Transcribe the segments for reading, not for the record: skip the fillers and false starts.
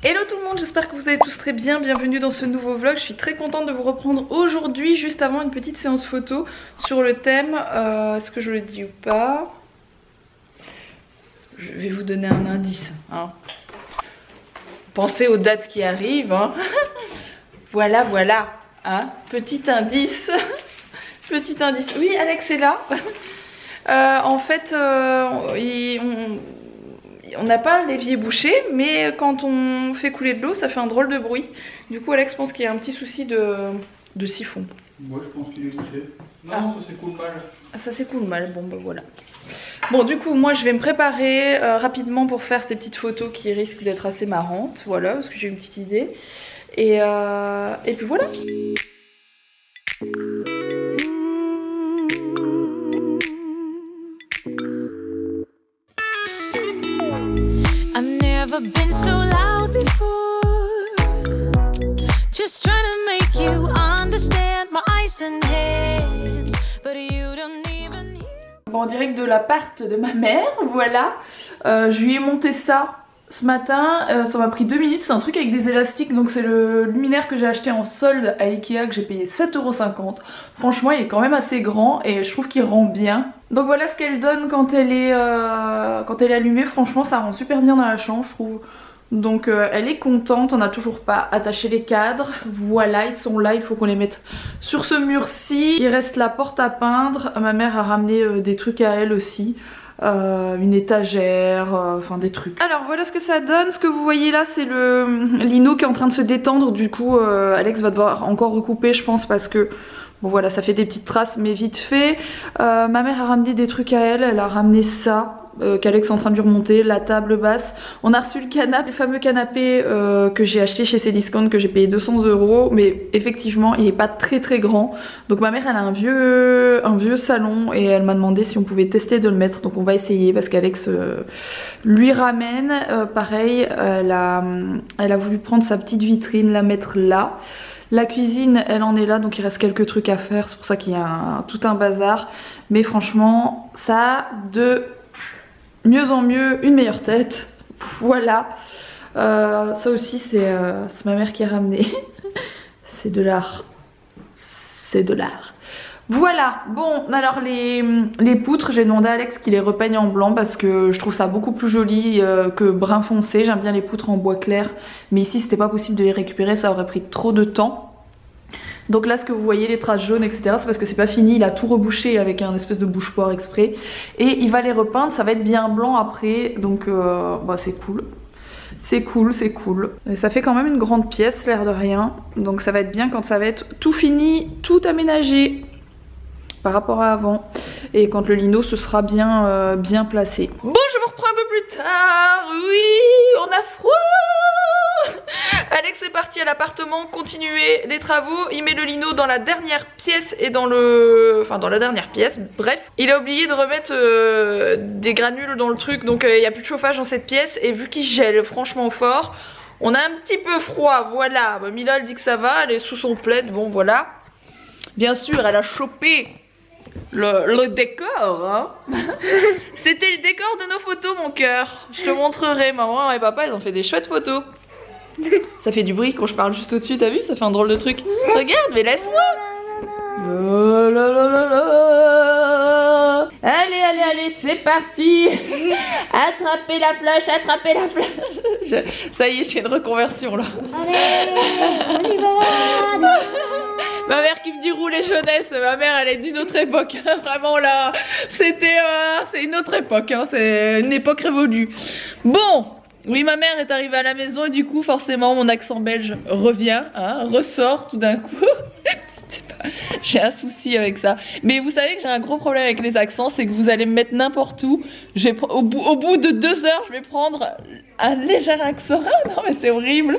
Hello tout le monde, j'espère que vous allez tous très bien, bienvenue dans ce nouveau vlog. Je suis très contente de vous reprendre aujourd'hui, juste avant une petite séance photo sur le thème, est-ce que je le dis ou pas? Je vais vous donner un indice, hein. Pensez aux dates qui arrivent, hein. Voilà, hein. Petit indice. Petit indice, oui Alex est là. En fait, on n'a pas l'évier bouché, mais quand on fait couler de l'eau, ça fait un drôle de bruit. Du coup, Alex pense qu'il y a un petit souci de siphon. Moi, je pense qu'il est bouché. Non, ça s'écoule mal. Ah, ça s'écoule mal, bon bah voilà. Bon, du coup, moi je vais me préparer rapidement pour faire ces petites photos qui risquent d'être assez marrantes. Voilà, parce que j'ai une petite idée. Et puis voilà. Been so loud before, just trying to make you understand my eyes and hands, but you don't even hear. Bon, en direct de l'appart de ma mère, voilà. Je lui ai monté ça ce matin, ça m'a pris 2 minutes, c'est un truc avec des élastiques, donc c'est le luminaire que j'ai acheté en solde à Ikea que j'ai payé 7,50 €. Franchement il est quand même assez grand et je trouve qu'il rend bien. Donc voilà ce qu'elle donne quand elle est allumée, franchement ça rend super bien dans la chambre je trouve. Donc elle est contente, on n'a toujours pas attaché les cadres, voilà ils sont là, il faut qu'on les mette sur ce mur-ci. Il reste la porte à peindre, ma mère a ramené des trucs à elle aussi. Une étagère, enfin des trucs. Alors voilà ce que ça donne, ce que vous voyez là c'est le lino qui est en train de se détendre, du coup Alex va devoir encore recouper je pense parce que bon voilà ça fait des petites traces mais vite fait. Ma mère a ramené des trucs à elle, elle a ramené ça. Qu'Alex est en train de lui remonter, la table basse. On a reçu le canapé, le fameux canapé que j'ai acheté chez Cdiscount, que j'ai payé 200 €, mais effectivement il est pas très grand. Donc ma mère elle a un vieux salon et elle m'a demandé si on pouvait tester de le mettre, donc on va essayer parce qu'Alex lui ramène. Pareil, elle a voulu prendre sa petite vitrine, la mettre là. La cuisine, elle en est là, donc il reste quelques trucs à faire, c'est pour ça qu'il y a tout un bazar. Mais franchement, ça a de mieux en mieux une meilleure tête. Voilà. Ça aussi, c'est ma mère qui a ramené. C'est de l'art. C'est de l'art. Voilà. Bon, alors les poutres, j'ai demandé à Alex qu'il les repeigne en blanc parce que je trouve ça beaucoup plus joli que brun foncé. J'aime bien les poutres en bois clair. Mais ici, c'était pas possible de les récupérer, ça aurait pris trop de temps. Donc là ce que vous voyez, les traces jaunes etc, c'est parce que c'est pas fini, il a tout rebouché avec un espèce de bouche-poire exprès. Et il va les repeindre, ça va être bien blanc après, donc bah, c'est cool. C'est cool, c'est cool. Et ça fait quand même une grande pièce, l'air de rien. Donc ça va être bien quand ça va être tout fini, tout aménagé par rapport à avant. Et quand le lino se sera bien placé. Bon, je me reprends un peu plus tard. Oui, on a froid. Alex est parti à l'appartement continuer les travaux. Il met le lino dans la dernière pièce et dans la dernière pièce. Bref, il a oublié de remettre des granules dans le truc, donc il n'y a plus de chauffage dans cette pièce. Et vu qu'il gèle franchement fort, on a un petit peu froid. Voilà, Mila elle dit que ça va, elle est sous son plaid. Bon voilà. Bien sûr, elle a chopé le décor, hein. C'était le décor de nos photos, mon cœur. Je te montrerai. Maman et papa ils ont fait des chouettes photos. Ça fait du bruit quand je parle juste au-dessus, t'as vu? Ça fait un drôle de truc. Regarde, mais laisse-moi. Allez, c'est parti. Attrapez la flèche, attrapez la flèche. Ça y est, j'ai une reconversion là. Allez, on y va. Ma mère qui me dit rouler jeunesse, ma mère elle est d'une autre époque. Vraiment là, c'est une autre époque, hein. C'est une époque révolue. Bon. Oui, ma mère est arrivée à la maison et du coup forcément mon accent belge revient, hein, ressort tout d'un coup. J'ai un souci avec ça. Mais vous savez que j'ai un gros problème avec les accents, c'est que vous allez me mettre n'importe où. Au bout de 2 heures, je vais prendre un léger accent. Non mais c'est horrible.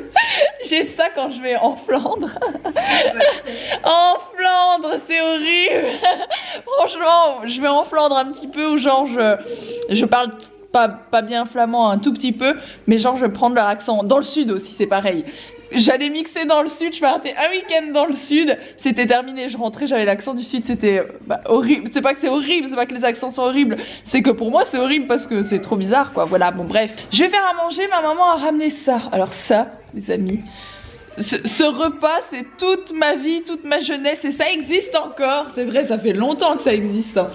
J'ai ça quand je vais en Flandre. En Flandre, c'est horrible. Franchement, je vais en Flandre un petit peu où genre je parle pas bien flamand un tout petit peu, mais genre je vais prendre leur accent. Dans le sud aussi c'est pareil. J'allais mixer dans le sud, je partais un week-end dans le sud, c'était terminé, je rentrais, j'avais l'accent du sud, c'était horrible. C'est pas que c'est horrible, c'est pas que les accents sont horribles, c'est que pour moi c'est horrible parce que c'est trop bizarre quoi, voilà, bon bref. Je vais faire à manger, ma maman a ramené ça. Alors ça, les amis, ce repas c'est toute ma vie, toute ma jeunesse et ça existe encore, c'est vrai, ça fait longtemps que ça existe. Hein.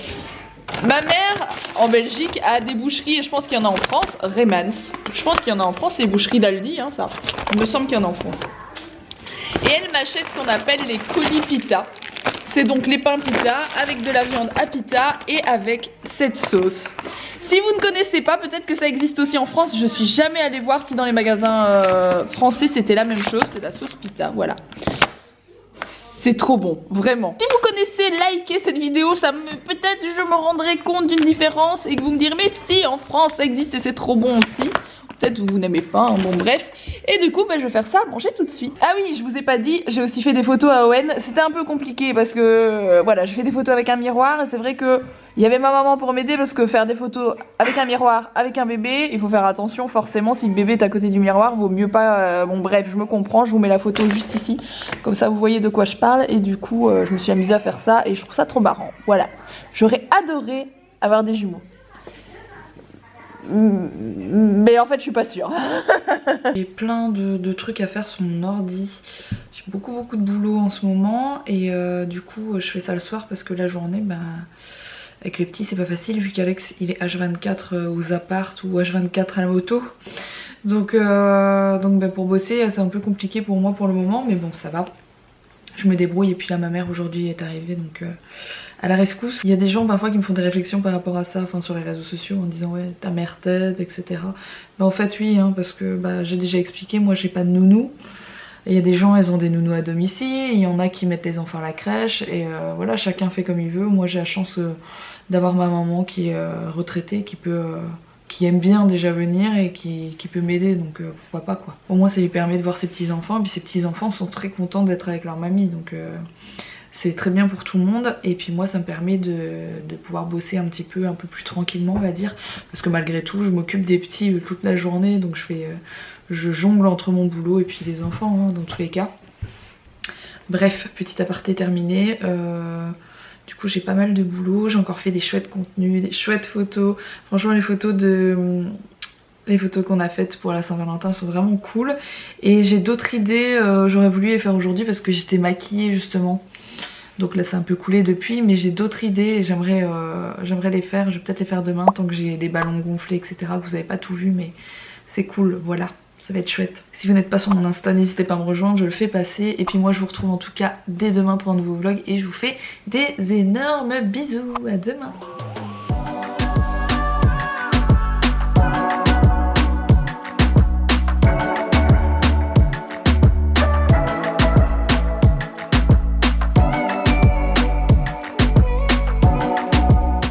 Ma mère, en Belgique, a des boucheries, et je pense qu'il y en a en France, Remans. Je pense qu'il y en a en France, c'est les boucheries d'Aldi, hein, ça. Il me semble qu'il y en a en France. Et elle m'achète ce qu'on appelle les colis pita. C'est donc les pains pita avec de la viande à pita et avec cette sauce. Si vous ne connaissez pas, peut-être que ça existe aussi en France. Je suis jamais allée voir si dans les magasins français c'était la même chose. C'est la sauce pita, voilà. C'est trop bon, vraiment. Si vous connaissez, likez cette vidéo, peut-être je me rendrai compte d'une différence et que vous me direz mais si en France ça existe et c'est trop bon aussi. Peut-être vous n'aimez pas, hein, bon bref. Et du coup, je vais faire ça à manger tout de suite. Ah oui, je vous ai pas dit, j'ai aussi fait des photos à Owen. C'était un peu compliqué parce que, voilà, j'ai fait des photos avec un miroir et c'est vrai que il y avait ma maman pour m'aider parce que faire des photos avec un miroir, avec un bébé, il faut faire attention forcément si le bébé est à côté du miroir, vaut mieux pas... bon bref, je me comprends, je vous mets la photo juste ici, comme ça vous voyez de quoi je parle et du coup je me suis amusée à faire ça et je trouve ça trop marrant, voilà. J'aurais adoré avoir des jumeaux. Mais en fait je suis pas sûre. J'ai plein de trucs à faire sur mon ordi. J'ai beaucoup de boulot en ce moment et du coup je fais ça le soir parce que la journée avec les petits c'est pas facile vu qu'Alex il est H24 aux apparts ou H24 à la moto. Donc pour bosser c'est un peu compliqué pour moi pour le moment mais bon ça va. Je me débrouille et puis là ma mère aujourd'hui est arrivée donc à la rescousse. Il y a des gens parfois qui me font des réflexions par rapport à ça, enfin sur les réseaux sociaux en disant ouais ta mère t'aide etc. Mais en fait oui hein, parce que j'ai déjà expliqué, moi j'ai pas de nounou. Il y a des gens elles ont des nounous à domicile, il y en a qui mettent les enfants à la crèche et voilà chacun fait comme il veut. Moi j'ai la chance d'avoir ma maman qui est retraitée, qui aime bien déjà venir et qui peut m'aider donc pourquoi pas quoi. Au moins ça lui permet de voir ses petits enfants et puis ses petits enfants sont très contents d'être avec leur mamie donc c'est très bien pour tout le monde et puis moi ça me permet de pouvoir bosser un peu plus tranquillement on va dire parce que malgré tout je m'occupe des petits toute la journée donc je jongle entre mon boulot et puis les enfants hein, dans tous les cas. Bref, petit aparté terminé. Du coup j'ai pas mal de boulot, j'ai encore fait des chouettes contenus, des chouettes photos. Franchement les photos qu'on a faites pour la Saint-Valentin sont vraiment cool. Et j'ai d'autres idées, j'aurais voulu les faire aujourd'hui parce que j'étais maquillée justement. Donc là c'est un peu coulé depuis mais j'ai d'autres idées et j'aimerais les faire. Je vais peut-être les faire demain tant que j'ai des ballons gonflés etc. Vous avez pas tout vu mais c'est cool, voilà. Ça va être chouette. Si vous n'êtes pas sur mon Insta, n'hésitez pas à me rejoindre, je le fais passer. Et puis moi je vous retrouve en tout cas dès demain pour un nouveau vlog. Et je vous fais des énormes bisous. À demain.